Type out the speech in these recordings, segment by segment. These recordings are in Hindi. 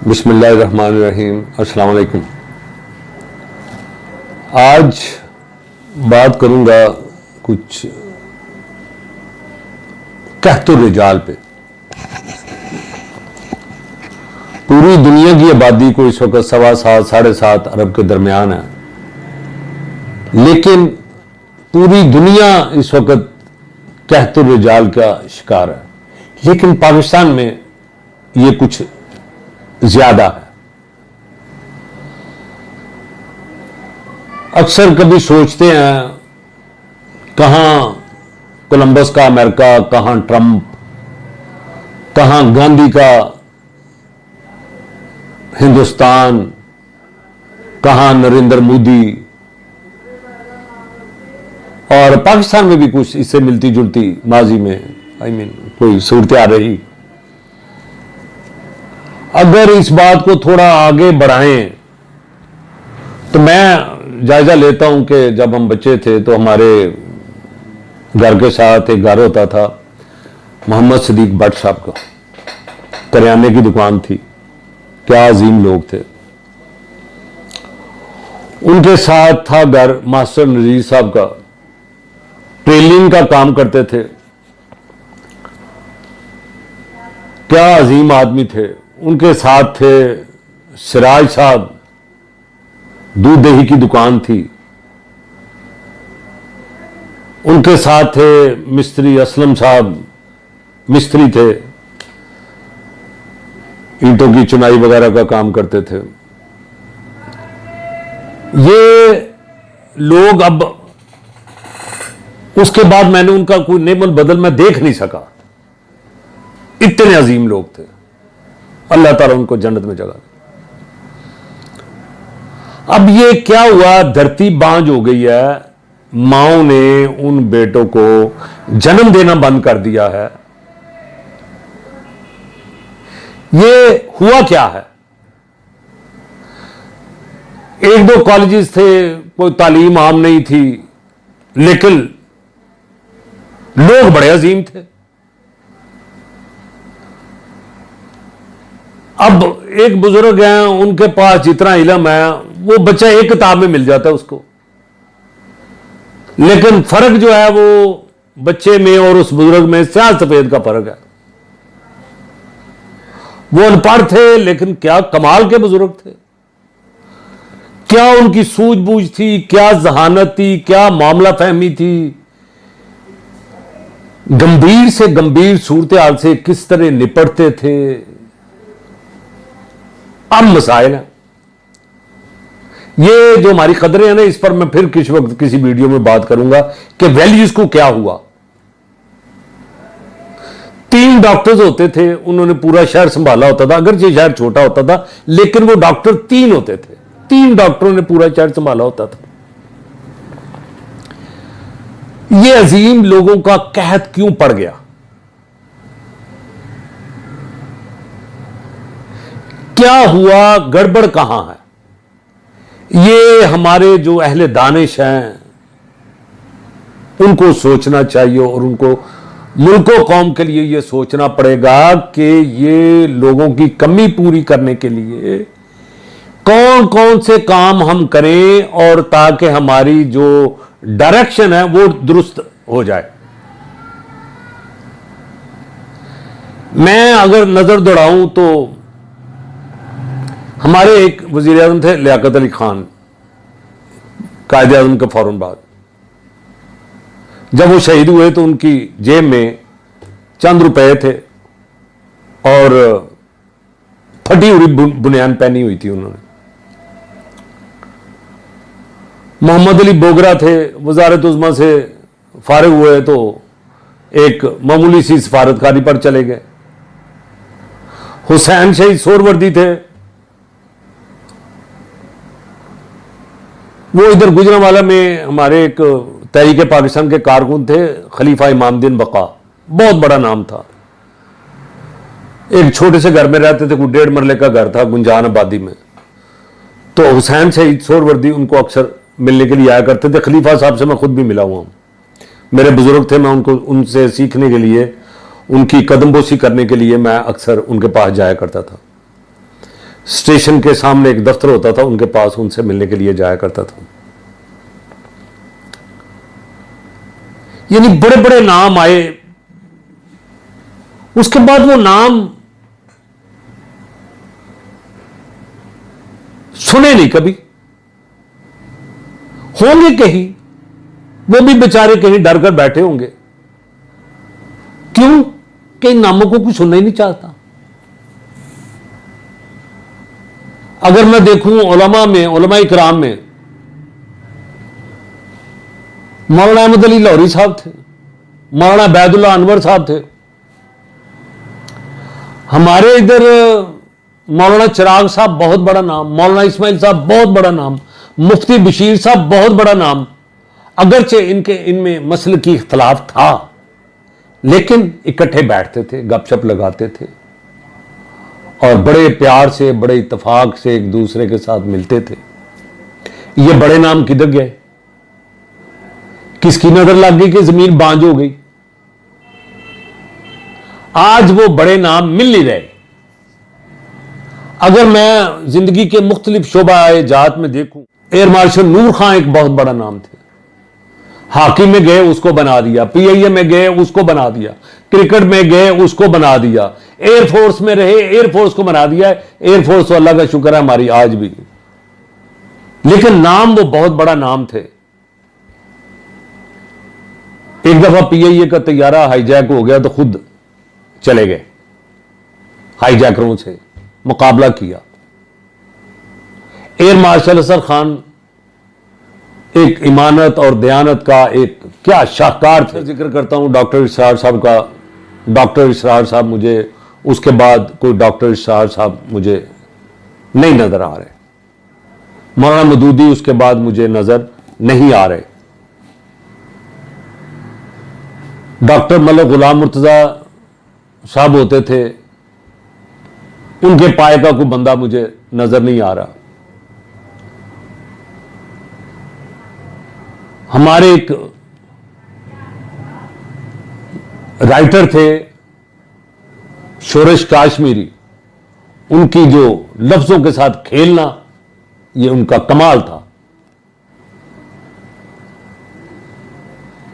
बिस्मिल्लाहिर्रहमानिर्रहीम। अस्सलाम वालेकुम। आज बात करूंगा कुछ कहतुर रिजाल पे। पूरी दुनिया की आबादी को इस वक्त 7.25 साढ़े 7 अरब के दरमियान है, लेकिन पूरी दुनिया इस वक्त कहतुर रिजाल का शिकार है। लेकिन पाकिस्तान में ये कुछ ज्यादा है। अक्सर कभी सोचते हैं कहां कोलंबस का अमेरिका, कहां ट्रंप, कहां गांधी का हिंदुस्तान, कहां नरेंद्र मोदी। और पाकिस्तान में भी कुछ इससे मिलती जुलती माजी में कोई सूरत आ रही। अगर इस बात को थोड़ा आगे बढ़ाएं तो मैं जायजा लेता हूं कि जब हम बच्चे थे तो हमारे घर के साथ एक घर होता था, मोहम्मद सदीक भट्ट साहब का, करियाने की दुकान थी। क्या अजीम लोग थे। उनके साथ था घर मास्टर नजीर साहब का, ट्रेलिंग का काम करते थे। क्या अजीम आदमी थे। उनके साथ थे सिराज साहब, दूध दही की दुकान थी। उनके साथ थे मिस्त्री असलम साहब, मिस्त्री थे, ईंटों की चुनाई वगैरह का काम करते थे। ये लोग, अब उसके बाद मैंने उनका कोई नेमल बदल मैं देख नहीं सका। इतने अजीम लोग थे। अल्लाह ताला उनको जन्नत में जगह। अब ये क्या हुआ, धरती बांझ हो गई है। माओ ने उन बेटों को जन्म देना बंद कर दिया है। ये हुआ क्या है। एक दो कॉलेजेस थे, कोई तालीम आम नहीं थी, लेकिन लोग बड़े अजीम थे। अब एक बुजुर्ग हैं, उनके पास जितना इल्म है वो बच्चा एक किताब में मिल जाता है उसको, लेकिन फर्क जो है वो बच्चे में और उस बुजुर्ग में स्याह सफेद का फर्क है। वो अनपढ़ थे लेकिन क्या कमाल के बुजुर्ग थे। क्या उनकी सूझबूझ थी, क्या जहानत थी, क्या मामला फहमी थी। गंभीर से गंभीर सूरत हाल से किस तरह निपटते थे। अब मसाइल है। ये जो हमारी कदरें हैं ना, इस पर मैं फिर किसी वक्त किसी वीडियो में बात करूंगा कि वैल्यूज को क्या हुआ। 3 डॉक्टर्स होते थे, उन्होंने पूरा शहर संभाला होता था। अगर ये शहर छोटा होता था लेकिन वो डॉक्टर 3 होते थे। 3 डॉक्टरों ने पूरा शहर संभाला होता था। ये अजीम लोगों का कहत क्यों पड़ गया। क्या हुआ, गड़बड़ कहां है। ये हमारे जो अहले दानिश हैं उनको सोचना चाहिए और उनको मुल्क और कौम के लिए ये सोचना पड़ेगा कि ये लोगों की कमी पूरी करने के लिए कौन कौन से काम हम करें, और ताकि हमारी जो डायरेक्शन है वो दुरुस्त हो जाए। मैं अगर नजर दौड़ाऊं तो हमारे एक वजीर आज़म थे लियाकत अली खान, कायदे आज़म के फौरन बाद। जब वो शहीद हुए तो उनकी जेब में चंद रुपए थे और फटी हुई बुनियान पहनी हुई थी उन्होंने। मोहम्मद अली बोगरा थे, वजारत उज़्मा से फारिग हुए तो एक मामूली सी सफारतकारी पर चले गए। हुसैन शहीद सोहरवर्दी थे, वो इधर गुजरांवाला में हमारे एक तहरीक पाकिस्तान के कारकुन थे, खलीफा इमामुद्दीन बका, बहुत बड़ा नाम था। एक छोटे से घर में रहते थे, कोई 1.5 मरले का घर था गुंजान आबादी में। तो हुसैन शहीद सोहरवर्दी उनको अक्सर मिलने के लिए आया करते थे। खलीफा साहब से मैं खुद भी मिला हुआ हूं, मेरे बुजुर्ग थे, मैं उनको उनसे सीखने के लिए, उनकी कदमबोसी करने के लिए मैं अक्सर उनके पास जाया करता था। स्टेशन के सामने एक दफ्तर होता था, उनके पास उनसे मिलने के लिए जाया करता था। यानी बड़े बड़े नाम आए, उसके बाद वो नाम सुने नहीं कभी, होंगे कहीं, वो भी बेचारे कहीं डर कर बैठे होंगे। क्यों? कि इन नामों को कुछ सुनना ही नहीं चाहता। अगर मैं देखूं उलमा में, उलमा इकराम में, मौलाना अहमद अली लाहौरी साहब थे, मौलाना बैदुल्लाह अनवर साहब थे, हमारे इधर मौलाना चिराग साहब बहुत बड़ा नाम, मौलाना इस्माइल साहब बहुत बड़ा नाम, मुफ्ती बशीर साहब बहुत बड़ा नाम। अगरचे इनमें मसल की इख्तलाफ था, लेकिन इकट्ठे बैठते थे, गपशप लगाते थे और बड़े प्यार से, बड़े इत्तेफाक से एक दूसरे के साथ मिलते थे। ये बड़े नाम किधर गए? किसकी नजर लग गई कि जमीन बांझ हो गई? आज वो बड़े नाम मिल नहीं रहे। अगर मैं जिंदगी के मुख्तलिफ शोबा जात में देखूं, एयर मार्शल नूर खां एक बहुत बड़ा नाम थे। हॉकी में गए, उसको बना दिया, पीआईए में गए, उसको बना दिया, क्रिकेट में गए, उसको बना दिया, एयरफोर्स में रहे, एयरफोर्स को बना दिया। एयरफोर्स तो अल्लाह का शुक्र है हमारी आज भी, लेकिन नाम वो बहुत बड़ा नाम थे। एक दफा पीआईए का तैयारा हाईजैक हो गया तो खुद चले गए, हाईजैकरों से मुकाबला किया। एयर मार्शल असर खान एक इमानत और दयानत का एक क्या शाहकार थे। जिक्र करता हूं डॉक्टर इसरार साहब का। डॉक्टर इसरार साहब मुझे, उसके बाद कोई डॉक्टर इसरार साहब मुझे नहीं नजर आ रहे। मौलाना मदूदी उसके बाद मुझे नजर नहीं आ रहे। डॉक्टर मलिक गुलाम मुर्तजा साहब होते थे, उनके पाए का कोई बंदा मुझे नजर नहीं आ रहा। हमारे एक राइटर थे शोरश काश्मीरी, उनकी जो लफ्जों के साथ खेलना, ये उनका कमाल था।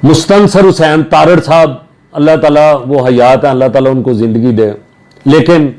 मुस्तनसर हुसैन तारड़ साहब, अल्लाह ताला, वो हयात है, अल्लाह ताला उनको जिंदगी दे, लेकिन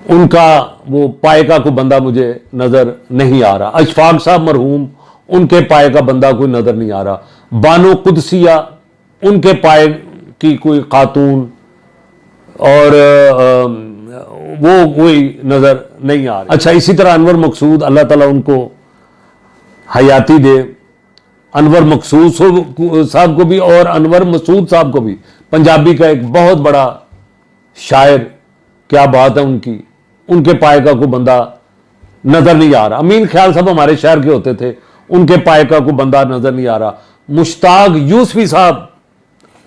उनका वो पाए का कोई बंदा मुझे नजर नहीं आ रहा। अशफाक साहब मरहूम, उनके पाए का बंदा कोई नजर नहीं आ रहा। बानो कुदसिया, उनके पाए की कोई खातून और वो कोई नजर नहीं आ रही। अच्छा, इसी तरह अनवर मकसूद, अल्लाह ताला उनको हयाती दे। अनवर मकसूद साहब को भी और अनवर मसूद साहब को भी, पंजाबी का एक बहुत बड़ा शायर, क्या बात है उनकी, उनके पाए का कोई बंदा नजर नहीं आ रहा। अमीन ख्याल साहब हमारे शहर के होते थे, उनके पाए का कोई बंदा नजर नहीं आ रहा। मुश्ताक यूसुफी साहब,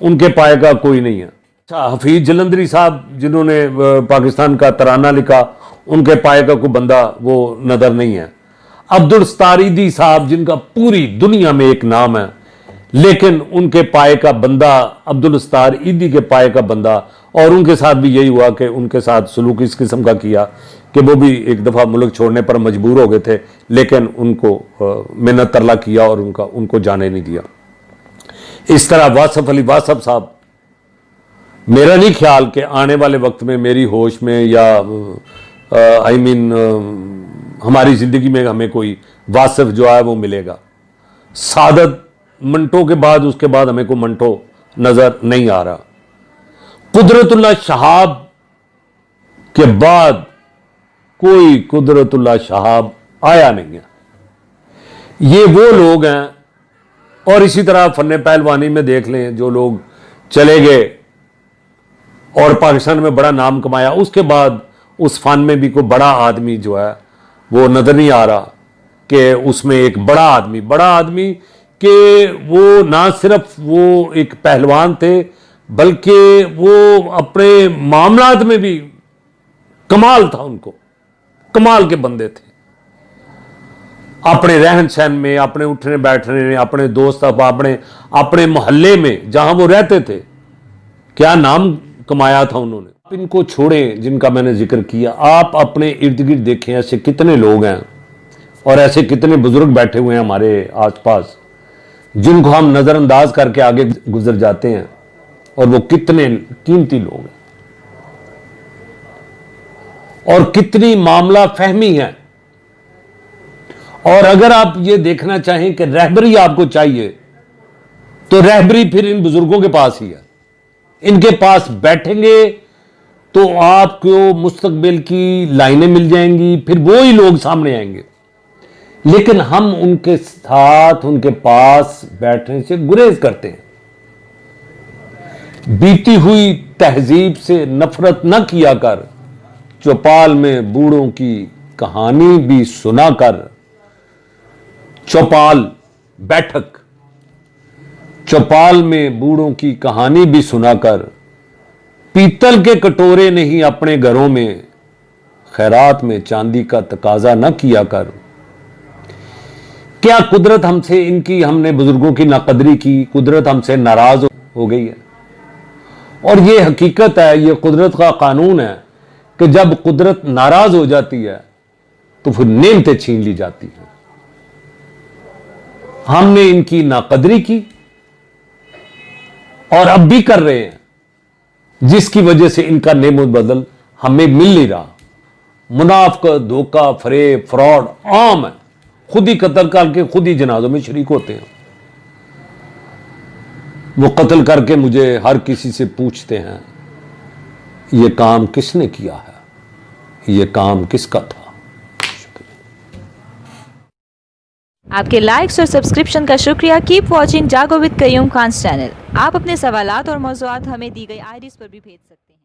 उनके पाए का कोई नहीं है। अच्छा, हफीज जलंधरी साहब जिन्होंने पाकिस्तान का तराना लिखा, उनके पाए का कोई बंदा वो नजर नहीं है। अब्दुल स्तारीदी साहब, जिनका पूरी दुनिया में एक नाम है, लेकिन उनके पाए का बंदा, अब्दुल स्तार ईदी के पाए का बंदा, और उनके साथ भी यही हुआ कि उनके साथ सलूक इस किस्म का किया कि वो भी एक दफ़ा मुल्क छोड़ने पर मजबूर हो गए थे, लेकिन उनको मिन्नत तरला किया और उनको जाने नहीं दिया। इस तरह वासफ अली वासफ साहब, मेरा नहीं ख्याल कि आने वाले वक्त में मेरी होश में या हमारी ज़िंदगी में हमें कोई वासफ जो है वो मिलेगा। सादत मंटो के बाद, उसके बाद हमें कोई मंटो नज़र नहीं आ रहा। कुदरतुल्लाह शहाब के बाद कोई कुदरतुल्लाह शहाब आया नहीं है। ये वो लोग हैं। और इसी तरह फन पहलवानी में देख लें, जो लोग चले गए और पाकिस्तान में बड़ा नाम कमाया, उसके बाद उस फन में भी कोई बड़ा आदमी जो है वो नजर नहीं आ रहा कि उसमें एक बड़ा आदमी कि वो ना सिर्फ वो एक पहलवान थे, बल्कि वो अपने मामलात में भी कमाल था, उनको कमाल के बंदे थे। अपने रहन सहन में, अपने उठने बैठने में, अपने दोस्त, अपने मोहल्ले में जहां वो रहते थे, क्या नाम कमाया था उन्होंने। आप इनको छोड़ें जिनका मैंने जिक्र किया, आप अपने इर्द गिर्द देखें ऐसे कितने लोग हैं और ऐसे कितने बुजुर्ग बैठे हुए हैं हमारे आसपास जिनको हम नजरअंदाज करके आगे गुजर जाते हैं, और वो कितने कीमती लोग हैं और कितनी मामला फहमी है। और अगर आप ये देखना चाहें कि रहबरी आपको चाहिए तो रहबरी फिर इन बुजुर्गों के पास ही है। इनके पास बैठेंगे तो आपको मुस्तकबिल की लाइनें मिल जाएंगी, फिर वो ही लोग सामने आएंगे। लेकिन हम उनके साथ उनके पास बैठने से गुरेज करते हैं। बीती हुई तहजीब से नफरत न किया कर, चौपाल में बूढ़ों की कहानी भी सुना कर। चौपाल बैठक, चौपाल में बूढ़ों की कहानी भी सुनाकर, पीतल के कटोरे नहीं अपने घरों में, खैरात में चांदी का तकाजा न किया कर। क्या कुदरत हमसे इनकी, हमने बुजुर्गों की नाकदरी की, कुदरत हमसे नाराज हो गई है? और ये हकीकत है, ये कुदरत का कानून है कि जब कुदरत नाराज हो जाती है तो फिर नेमतें छीन ली जाती हैं। हमने इनकी नाकदरी की और अब भी कर रहे हैं, जिसकी वजह से इनका नेमत बदल हमें मिल नहीं रहा। मुनाफिक, धोखा, फरेब, फ्रॉड आम है। खुद ही कत्ल करके खुद ही जनाजों में शरीक होते हैं। वो कत्ल करके मुझे हर किसी से पूछते हैं, ये काम किसने किया है, ये काम किसका था। आपके लाइक्स और सब्सक्रिप्शन का शुक्रिया। कीप वॉचिंग जागो विद कयूम खान चैनल। आप अपने सवालात और मौज़ूआत हमें दी गई आईडीज़ पर भी भेज सकते हैं।